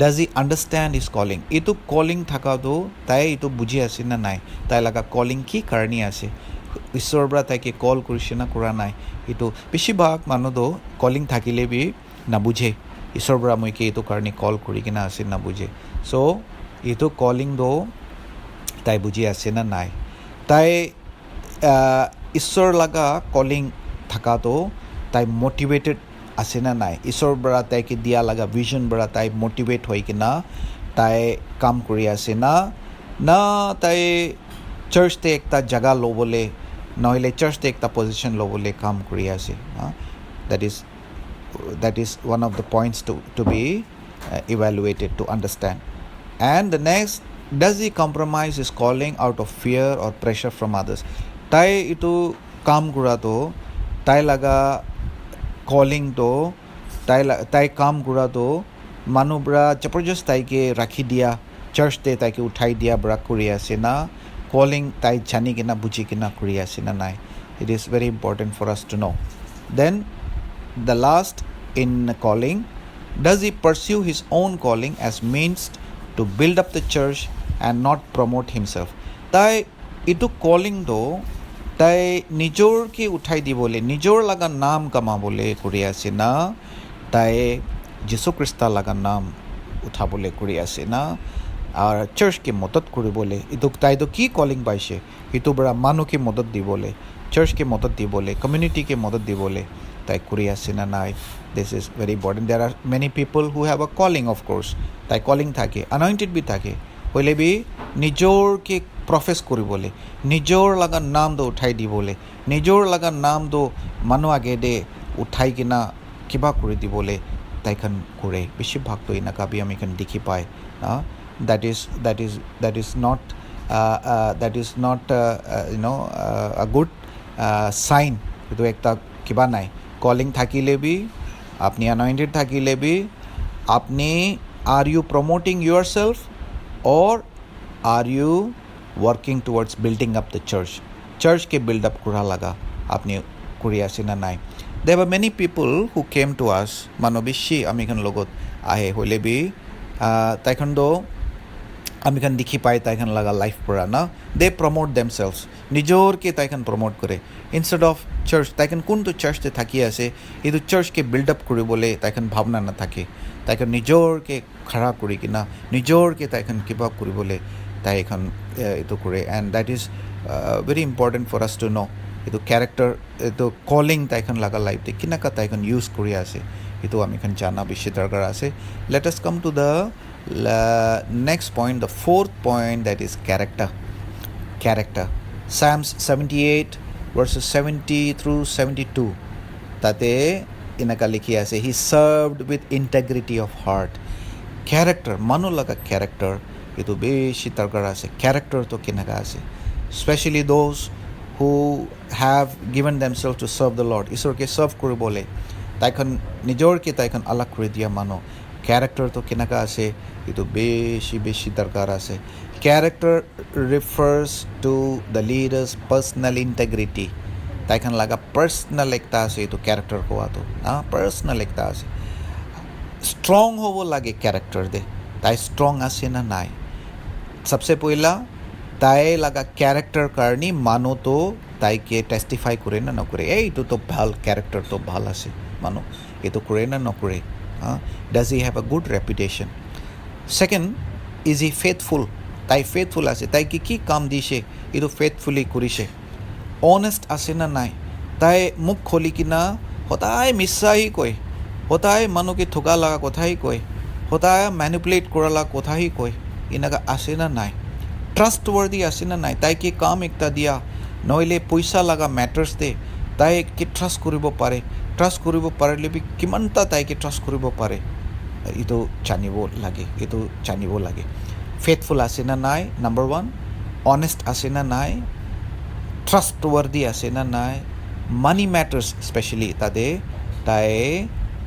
Does he understand his calling? इतो calling थाका तो ताई इतो बुझी आसे ना नाई. ताई लगा calling की करनी आसे. ईश्वर बरा ताई के call कुरिशे ना कुरा नाई. इतो पिछी भाग मानो तो calling थाकिले भी ना बुझे. ईश्वर बरा मुझे के इतो करनी call कुरी के ना आसे ना बुझे. So इतो calling दो তাই বুঝি আছে না নাই. তাই ঈশ্বর লাগা কলিং থাকাতো তাই মোটিভেটেড আছে না নাই. ঈশ্বর বরা তাইকে দিয়া লাগা ভিজন বরা তাই মোটিভেট হই কিনা তাই কাম কৰি আছে না না তাই চাৰ্চতে একটা জায়গা লবলে নহলে চাৰ্চতে একটা পজিশন লবলে কাম কৰি আছে. that is one of the points to be evaluated to understand. And the next, does he compromise his calling out of fear or pressure from others? তাই ইটো কাম কৰা তো তাই লাগা কলিং তো তাই কাম কৰা তো মানুহবৰা জবৰদস্ত তাইকে ৰাখি দিয়া চাৰ্চতে তাইকে উঠাই দিয়া বৰা কৰি আছে না কলিং তাই জানি কিনা বুঝি কিনা কৰি আছে না নাই. It is very important for us to know. Then the last in calling, does he pursue his own calling as means to build up the church and not promote himself? তাই ইটো কলিং তো তাই নিজৰকে উঠাই দিবলে নিজৰ লাগা নাম কামাবলে কৰি আছে না তাই যীশু খ্ৰীষ্ট লাগা নাম উঠাবলে কৰি আছে না আৰু চাৰ্চকে মদত কৰিবলে. ইটো তাইতো কি কলিং পাইছে ইটো বৰা মানুহকে মদত দিবলে, চাৰ্চকে মদত দিবলে, কমিউনিটিকে মদত দিবলে তাই কৰি আছে না নাই. This is very important. There are many people who have a calling, of course. তাই কলিং থাকে, anointed বি থাকে, হইলে বি নিজৰকে প্ৰফেস কৰিবলে, নিজৰ লাগা নাম দো উঠাই দিবলে, নিজৰ লাগা নাম দো মানুহ আগে দে উঠাই কিনা কিবা কৰি দিবলে তাইখন কৰে. বেছিভাগ তো এনেকা বি আমি এখন দেখি পাই. that is not a good sign. এইটো একটা কিবা নাই. কলিং থাকিলে বি আপনি anointed থাকিলে বি আপনি are you promoting yourself or are you working towards building up the church? Church ke build up kura laga apni kuri ase na nai. There were many people who came to us manobishi amikhan logot ahe hole bi taikhan do amikhan dikhi pai taikhan laga life pura na they promote themselves nijor ke taikhan promote kore instead of church. taikhan kun to church te thaki ase edu church ke build up koribole taikhan bhavna na thake. taikhan nijor ke khara kori kina nijor ke taikhan kiba koribole তাই এখন এইটো কৰে. and that is very important for us to know. এইটো character এইটো calling তাইখন লাগা লাইফতে কিনাকা তাইখন use কৰি আছে এইটো আমি এখন জানা বেছি দৰকাৰ আছে. let us come to the next point, the fourth point, that is character. Psalms 78 verses 70 through 72 তাতে এনেকা লিখি আছে হি চাৰ্ভড with integrity of heart character মানুহ লগা কেৰেক্টাৰ এইটো বেছি দৰকাৰ আছে কেৰেক্টাৰটো কেনেকা আছে specially those who have given themselves to serve the Lord ঈশ্বৰকে চাৰ্ভ কৰিবলৈ তাইখন নিজৰকে তাইখন আলাগ কৰি দিয়া মানুহ কেৰেক্টাৰটো কেনেকা আছে এইটো বেছি দৰকাৰ আছে character refers to the leaders personal integrity তাইখন লগা পাৰ্চনেল একটা আছে এইটো কেৰেক্টাৰ কোৱাটো পাৰ্চনেল একটা আছে ষ্ট্ৰং হ'ব লাগে কেৰেক্টাৰ দে তাই ষ্ট্ৰং আছে না নাই সবচে পহিলা তাই লগা কেৰেক্টাৰ কাৰণে মানুহটো তাইকে টেষ্টিফাই কৰে না নকৰে এইটোতো ভাল কেৰেক্টাৰটো ভাল আছে মানুহ এইটো কৰে না নকৰে does he have a good reputation second is he faithful তাই ফেথফুল আছে তাই কি কাম দিছে এইটো ফেথফুলি কৰিছে অনেষ্ট আছে না নাই তাই মুখ খুলি কিনা সদায় মিছাই কয় সদায় মানুহকে ঠগা লগা কথাই কয় সদায় মেনিপুলেট কৰা লগা কথাই কয় এনেকুৱা আছে না নাই ট্ৰাষ্টৱৰ্দি আছে না নাই তাইকে কাম একটা দিয়া নহ'লে পইচা লগা মেটাৰ্ছ দে তাইকে ট্ৰাষ্ট কৰিব পাৰে ট্ৰাষ্ট কৰিব পাৰিলে কিমানটা তাইকে ট্ৰাষ্ট কৰিব পাৰে এইটো জানিব লাগে ফেথফুল আছে না নাই নাম্বাৰ 1 অনেষ্ট আছে না নাই ট্ৰাষ্টৱৰ্দি আছে না নাই মানি মেটাৰ্ছ স্পেচিয়েলি তাতে তাই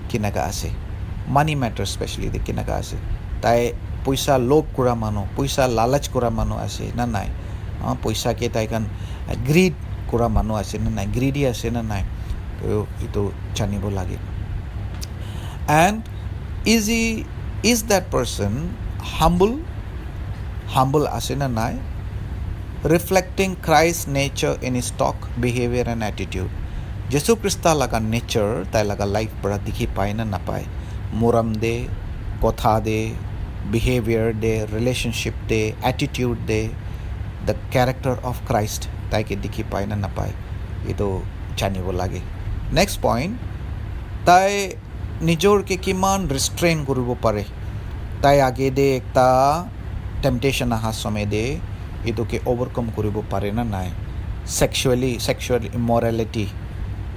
কেনেকা আছে মানি মেটাৰ্ছ স্পেচিয়েলি কেনেকা আছে তাই পইচা লোভ কৰা মানুহ পইচা লালচ কৰা মানুহ আছে না নাই পইচাকে তাইখন গ্ৰীড কৰা মানুহ আছে না নাই গ্ৰীডি আছে না নাই এইটো জানিব লাগে এণ্ড ইজ দ্যাট পাৰ্চন হাম্বল আছে না নাই reflecting Christ's nature in his talk, behavior and attitude. Jesus Christ laga nature tai laga life bara dikhi pai na napai. Moram de, kotha de, behavior de, relationship de, attitude de, the character of Christ tai ke dikhi pai na napai. Ito janibo lage. Next point, tai nijor ke kiman restrain koribo pare. Tai age de ekta temptation aha samay de এইটোকে অভাৰকাম কৰিব পাৰে না নাই sexual ইমৰালিটি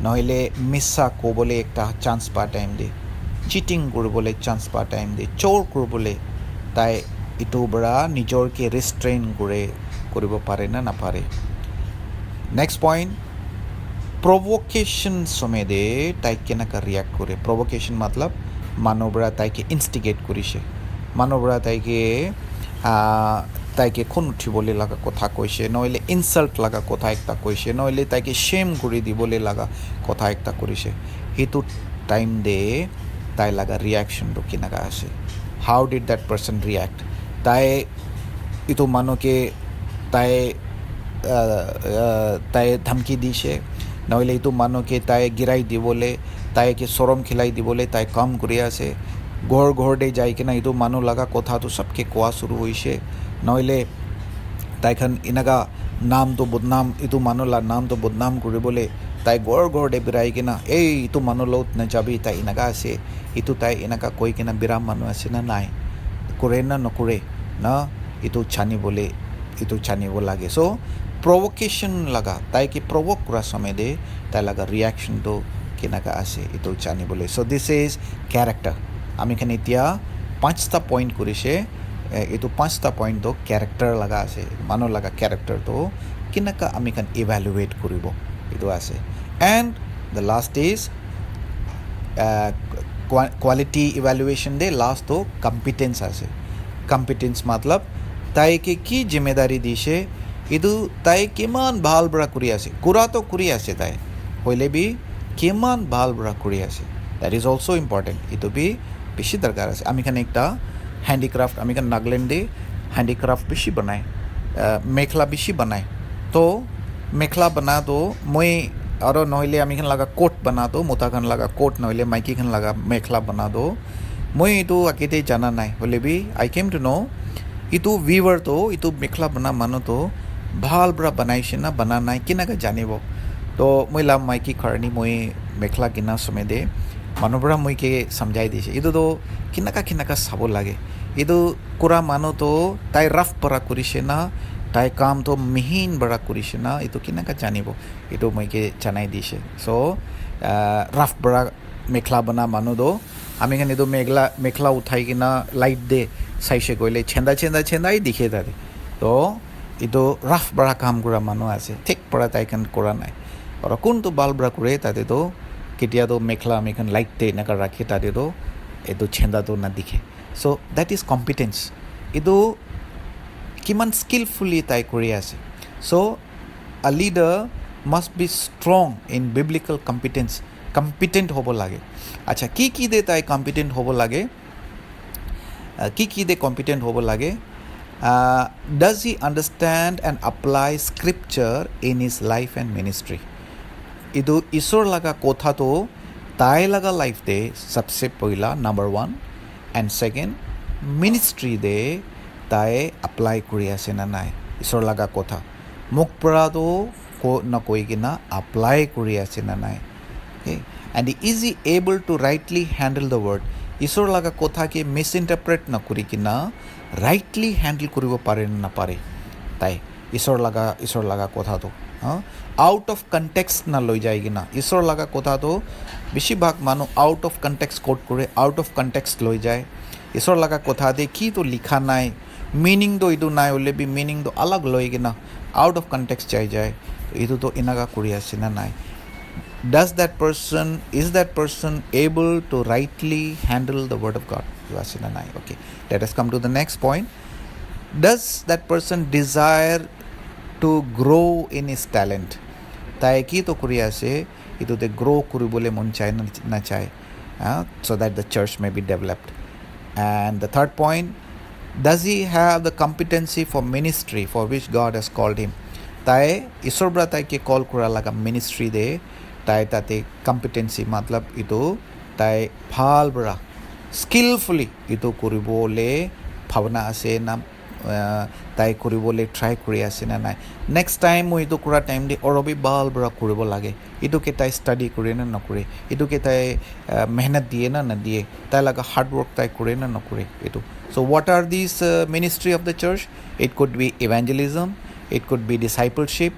নহ'লে মিছা ক'বলৈ একটা chance পা টাইম দিয়ে চিটিং কৰিবলৈ চান্স পা টাইম দিয়ে চোৰ কৰিবলৈ তাই এইটোৰ পৰা নিজৰকে ৰেষ্ট্ৰেইন কৰিব পাৰে না নাপাৰে নেক্সট পইণ্ট প্ৰভোকেশ্যন সমেদে তাই কেনেকৈ ৰিয়েক্ট কৰে প্ৰভোকেশ্যন মতলব মানুহৰ পৰা তাইকে ইনষ্টিগেট কৰিছে মানুহৰ পৰা তাইকে খুন উঠিবলৈ লগা কথা কৈছে নহ'লে ইনচাল্ট লগা কথা একটা কৈছে নহ'লে তাইকে শ্বেম কৰি দিবলৈ লগা কথা একটা কৰিছে সেইটো টাইম দে তাই লগা ৰিয়েকশ্যনটো কেনেকুৱা আছে হাউ ডিড দেট পাৰ্চন ৰিয়েক্ট তাই এইটো মানুহকে তাই ধমকি দিছে নহ'লে এইটো মানুহকে তাই গিৰাই দিবলৈ তাইকে চৰম খেলাই দিবলৈ তাই কাম কৰি আছে ঘৰতে যাই কিনে এইটো মানুহ লগা কথাটো চবকে কোৱা শুৰু হৈছে নহ'লে তাইখন এনেকুৱা নামটো বদনাম এইটো মানুহ নামটো বদনাম কৰিবলৈ তাই ঘৰতে বিৰাই কিনা এইটো মানুহ লগত নাযাবি তাই এনেকুৱা আছে এইটো তাই এনেকুৱা কৈ কিনা বিৰাম মানুহ আছে না নাই কৰে না নকৰে না এইটো জানিব লাগে চ' প্ৰভোকেশ্যন লগা তাইকে প্ৰভোক কৰা সময় তাই লগা ৰিয়েকশ্যনটো কেনেকুৱা আছে এইটো জানিবলৈ চ' দিছ ইজ কেৰেক্টাৰ আমিখান এতিয়া 5টা পইণ্ট কৰিছে এইটো 5টা পইণ্টটো কেৰেক্টাৰ লগা আছে মানুহ লগা কেৰেক্টাৰটো কেনেকুৱা আমিখান ইভেলুৱেট কৰিব এইটো আছে and the last is quality evaluation the লাষ্টটো কম্পিটেঞ্চ আছে কম্পিটেঞ্চ মতলব তাইকে কি জিম্মেদাৰী দিছে এইটো তাই কিমান ভাল পৰা কৰি আছে কৰাটো কৰি আছে তাই হ'লে বি কিমান ভাল পৰা কৰি আছে দ্যাট ইজ অলছ' ইম্পৰ্টেণ্ট এইটো বি বেছি দৰকাৰ আছে আমিখান একটা হ্যান্ডিক্ৰাফট আমিখান নাগালেণ্ডে হ্যান্ডিক্ৰাফট বেছি বনায় মেখেলা বেছি বনায় তো মেখেলা বনাতো মই আৰু নহ'লে আমিখান লগা কোট বনাতো মোতাখান লগা কোট নহ'লে মাইকীখান লগা মেখেলা বনাতো মই এইটো আগতে জানা নাই হ'লে বি আই কেম টু ন' এইটো ভিভাৰটো এইটো মেখেলা বনা মানুহটো ভাল পৰা বনাইছে না বনা নাই কেনেকৈ জানিব তো মই লাভ মাইকী কাৰণে মই মেখেলা কিনা সময় মানুহবোৰে মইকে সমজাই দিছে এইটোতো কেনেকৈ চাব লাগে এইটো কৰা মানুহটো তাই ৰাফ পৰা কৰিছে না তাই কামটো মিহিন পৰা কৰিছে না এইটো কেনেকৈ জানিব এইটো মইকে জনাই দিছে চ' ৰাফ পৰা মেখলা বনা মানুহ দো আমি খান এইটো মেখলা উঠাই কিনা লাইট দে চাইছে কৰিলে চেন্দাই দিখে তাতে তো এইটো ৰাফ বৰা কাম কৰা মানুহ আছে ঠিক পৰা তাই খান কৰা নাই আৰু কোনটো বাল্বৰা কৰে তাতেতো কেতিয়াতো মেখলা আমি খান লাইট দে এনেকুৱা ৰাখি তাতেতো এইটো চেন্দাটো নাদিখে চ' দেট ইজ কম্পিটেঞ্চ এইটো কিমান স্কিলফুলি তাই কৰি আছে চ' আ leader must B strong in biblical competent হ'ব লাগে আচ্ছা কি দে তাই কম্পিটেণ্ট হ'ব লাগে কি দে কম্পিটেণ্ট হ'ব লাগে does he understand and apply scripture in his life and ministry idu isor laga kotha to tai laga life de sabse pohila number 1 and second ministry de tai apply kuri ase na nai isor laga kotha muk pora to ko na koi kina apply kuri ase na nai okay and is he able to rightly handle the word isor laga kotha ke misinterpret na kuri kina rightly handle কৰিব পাৰে নে নাপাৰে তাই ঈশ্বৰ লগা কথাটো out of context না লৈ যায় কিনা ঈশ্বৰ লগা কথাটো বেছিভাগ মানুহ আউট অফ কণ্টেক্সট কোট কৰে আউট অফ কণ্টেক্সট লৈ যায় ঈশ্বৰ লগা কথাতে কিটো লিখা নাই মিনিংটো এইটো নাই হ'লে বি মিনিংটো আলগ লৈ কিনা আউট অফ কণ্টেক্সট যায় এইটোতো এনেকুৱা কৰি আছে না নাই is that person able to rightly handle the word of God okay let us come to the next point does that person desire to grow in his talent tai ki to kuri ase itu te grow kuribole mon chai na chai so that the church may be developed and the third point does he have the competency for ministry for which God has called him tai isor bra tai ke call kura laga ministry de tai tate competency matlab itu tai bhal bra skillfully itu kuribole bhavana ase na তাই কৰিবলৈ try কৰি আছে না নাই next time মই এইটো কৰা time দি অৰবি বাল বৰা কৰিব লাগে এইটোকে তাই ষ্টাডি কৰে নে নকৰে এইটোকে তাই মেহনত দিয়ে না নিদিয়ে তাই লগা হাৰ্ড ৱৰ্ক তাই কৰে নে নকৰে এইটো so' what are this ministry of the church it could be evangelism it could be discipleship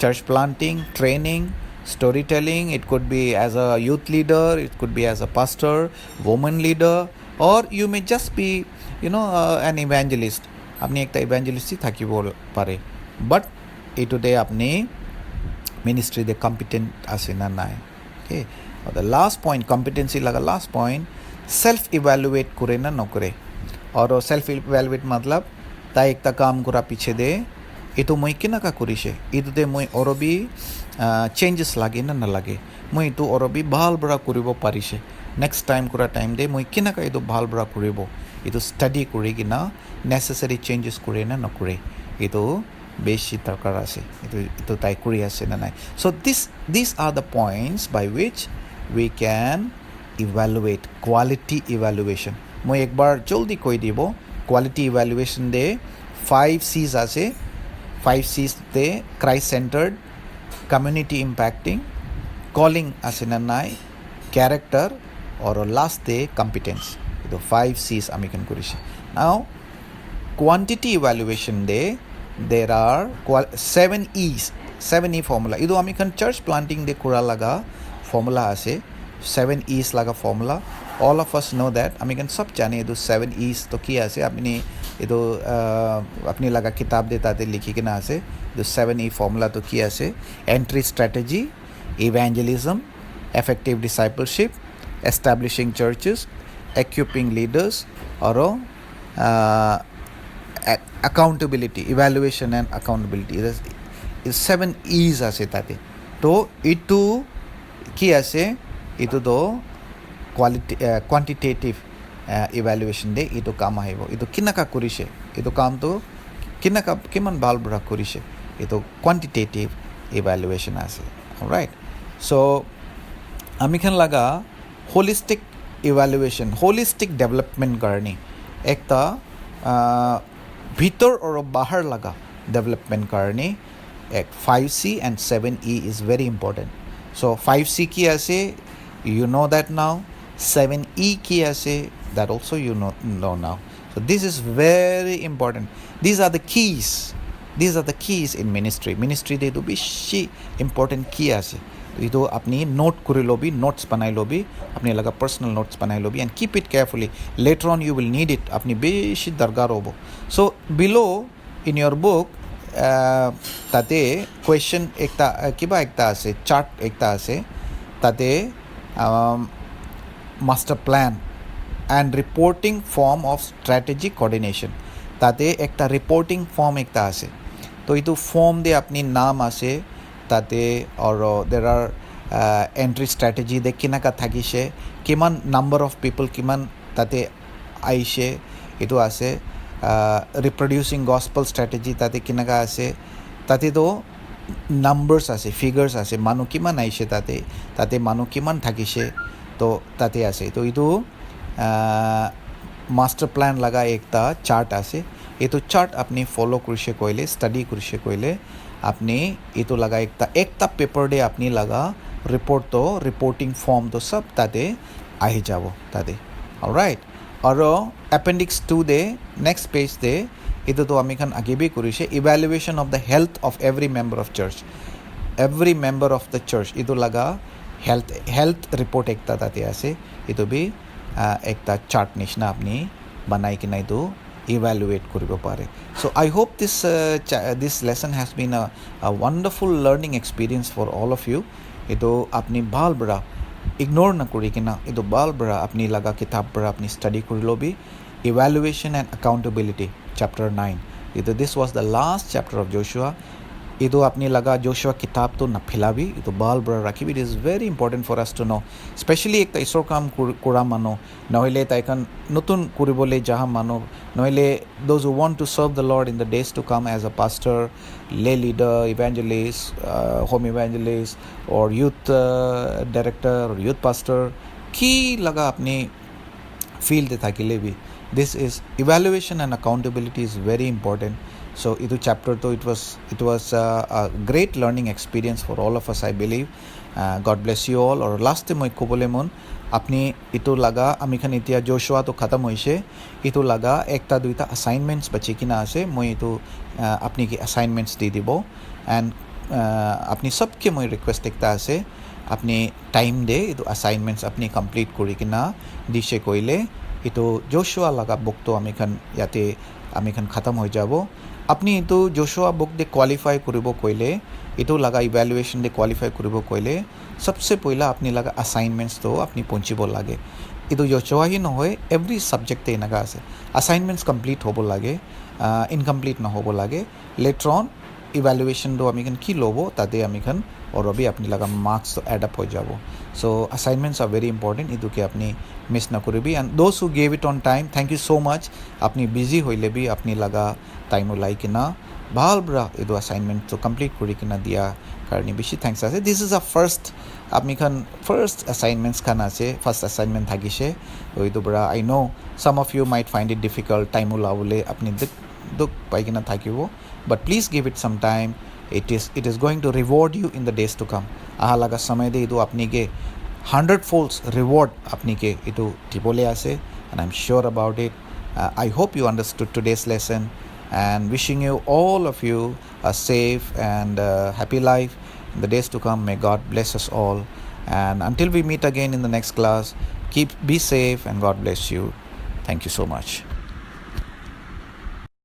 church planting training storytelling it could be as a youth leader it could be as a pastor woman leader or you may just be an evangelist apni ekta evangelist thakibo pare but today apni ministry de competent ase na nai okay the last point competency laga last point self evaluate kore na nokore aur self evaluate matlab ta ekta kaam kora piche de eto moi kinaka korise etude moi orobi changes লাগে না নালাগে মই এইটো অৰবি ভাল বৰা কৰিব পাৰিছে next time কৰা time দে মই কেনেকৈ এইটো ভাল বৰা কৰিব এইটো ষ্টাডি কৰি কিনা নেচেচাৰী চেঞ্জেছ কৰে না নকৰে এইটো বেছি দৰকাৰ আছে এইটো তাই কৰি আছে না নাই so' this are the points by which we can evaluate quality evaluation মই একবাৰ জলদি কৈ দিব কোৱালিটি ইভেলুৱেশ্যন দে 5 C's আছে 5 C's the Christ centered community impacting calling asena nai character or last day competence the 5 C's amikan kurish now quantity evaluation day there are 7 E's 7E formula idu amikan church planting de kura laga formula ase 7 E's laga formula all of us know that amikan sab jane idu 7 E's to ki ase apni idu apni laga kitab de tate likhi kina ase the 7E formula to ki ase entry strategy evangelism effective discipleship establishing churches equipping leaders or accountability evaluation and accountability is 7 E's ase tate to itu ki ase itu do quantitative evaluation de itu kam ahibo itu kinaka korise itu kam to kinaka kiman bal bra korise itu quantitative evaluation ase alright so amikhan laga holistic evaluation holistic development karni ekta bhitor or bahar laga development karni ek 5C and 7E is very important so 5C ki ase you know that now 7E ki ase that also you know now so this is very important these are the keys in ministry de to be important key ase এইটো আপনি note কৰি ল'বি, notes বনাই ল'বি, আপনি লগা personal notes বনাই ল'বি and keep it carefully. Later on you will need it, আপনি বেছি দৰকাৰ হ'ব। So' below in your book তাতে কুৱেশ্যন কিবা একটা আছে, চাৰ্ট একটা আছে, তাতে master plan and reporting form of strategic coordination, তাতে একটা রিপোর্টিং ফর্ম একটা আছে। তো এইটো ফর্ম দিয়ে আপনি নাম আছে তাতে, আৰু দেৰ আৰ এণ্ট্ৰি ষ্ট্ৰেটেজি দে কেনেকৈ থাকিছে, কিমান নাম্বাৰ অফ পিপল কিমান তাতে আহিছে, এইটো আছে। ৰিপ্ৰডিউচিং গস্পল ষ্ট্ৰেটেজি তাতে কেনেকৈ আছে, তাতেতো নাম্বাৰ্ছ আছে, ফিগাৰ্ছ আছে, মানুহ কিমান আহিছে তাতে মানুহ কিমান থাকিছে, তো তাতে আছে। তো এইটো মাষ্টাৰ প্ল্যান লগা একটা চাৰ্ট আছে। এইটো চাৰ্ট আপনি ফলো কৰিছে কৰিলে, ষ্টাডি কৰিছে কৰিলে, আপনি এইটো লগা একটা পেপাৰ দে আপনি লগা ৰিপৰ্টটো, ৰিপৰ্টিং ফৰ্মটো চব তাতে আহি যাব তাতে। অলৰাইট, আৰু appendix 2 the next page the এইটোতো আমি খান আগেবি কৰিছে, evaluation of the health of every member of church, every member of the church, এইটো লগা হেল্থ ৰিপৰ্ট একটা তাতে আছে। এইটো বি একটা চাৰ্ট নিচিনা আপনি বনাই কিনে এইটো ইভ্যালুৱেট কৰিব পাৰে। So I hope this lesson has been a wonderful learning experience for all of you. এইটো আপনি ভাল বৰা ইগনোৰ নকৰি কিনা এইটো ভাল বৰা আপনি লগা কিতাপ পৰা আপনি ষ্টাডি কৰি ল'বি। ইভ্যালুৱেশ্যন এণ্ড একাউণ্টেবিলিটি চেপ্টাৰ 9, এইটো this was the last chapter of Joshua. এইটো আপনি লগা জোশুৱা কিতাপটো নাফেলাবি, এইটো ভাল বৰা ৰাখিবি। It is very important for us to know', specially একটা ঈশ্বৰ কাম কৰা মানুহ, নহ'লে তাইখন নতুন কৰিবলৈ যাহা মানুহ, নহ'লে those who want to serve the Lord in the days to come as a pastor, lay leader, evangelist, home evangelist, or youth director or youth pastor, কি লগা আপনি ফিল্ডে থাকিলে B, this is evaluation and accountability is very important. So এইটো চেপ্টাৰটো it was a great learning experience for all of us, I believe. God bless you all. আৰু লাষ্টে মই ক'বলৈ মন, আপনি এইটো লগা আমিখান এতিয়া জোশুৱাটো খতম হৈছে, এইটো লগা একটা দুইটা আছাইনমেণ্টছ বাচি কিনা আছে, মই এইটো আপনি কি আছাইনমেণ্টছ দি দিব। এণ্ড আপনি সবকে মই ৰিকুৱেষ্ট একটা আছে, আপনি টাইম দে এইটো আছাইনমেণ্টছ আপনি কমপ্লিট কৰি কিনা দিছে কৰিলে এইটো জোশুৱা লগা বুকটো আমিখান খতম হৈ যাব। আপনি এইটো জোশুৱা বুক দে কোৱালিফাই কৰিব কৰিলে, এইটো লগা ইভ্যালুৱেশ্যন দে কোৱালিফাই কৰিব কৰিলে, সবচে পহিলা আপনি লগা আছাইনমেণ্টছটো আপনি পঞ্চিব লাগে। এইটো জোশুৱাহি নহয়, এভৰি ছাবজেক্টে এনেকুৱা আছে, আছাইনমেণ্টছ কমপ্লিট হ'ব লাগে, ইনকমপ্লিট নহ'ব লাগে। লেটাৰ অন ইভ্যালুৱেশ্যনটো আমিখান কি ল'ব তাতে আমিখান অলৰেডি আপনি লগা মাৰ্কছটো এড আপ হৈ যাব। So' assignments are very important, এইটোকে আপনি মিছ নকৰিবি। And those who gave it on time, thank you so' much. আপনি বিজি হইলে বি আপনি লগা টাইম ওলাই কিনা ভাল বৰা এইটো আছাইনমেণ্টটো কমপ্লিট কৰি কিনা দিয়া কাৰণে বেছি থেংকছ আছে। দিছ ইজ আ ফাৰ্ষ্ট আছাইনমেণ্টছ খান আছে, ফাৰ্ষ্ট আছাইনমেণ্ট থাকিছে। এইটো Bora I know' some of you might find it difficult, time ওলাবলৈ আপনি দুখ পাই কিনা থাকিব, but please give it some time. It is going to reward you in the days to come. আহা লগা সময় দে এইটো আপনি কে 100 folds reward আপনি কে এইটো দিবলৈ আছে, and I'm sure about it. I hope you understood today's lesson, and wishing you all of you a safe and happy life in the days to come. May God bless us all, and until we meet again in the next class, be safe and God bless you. Thank you so much.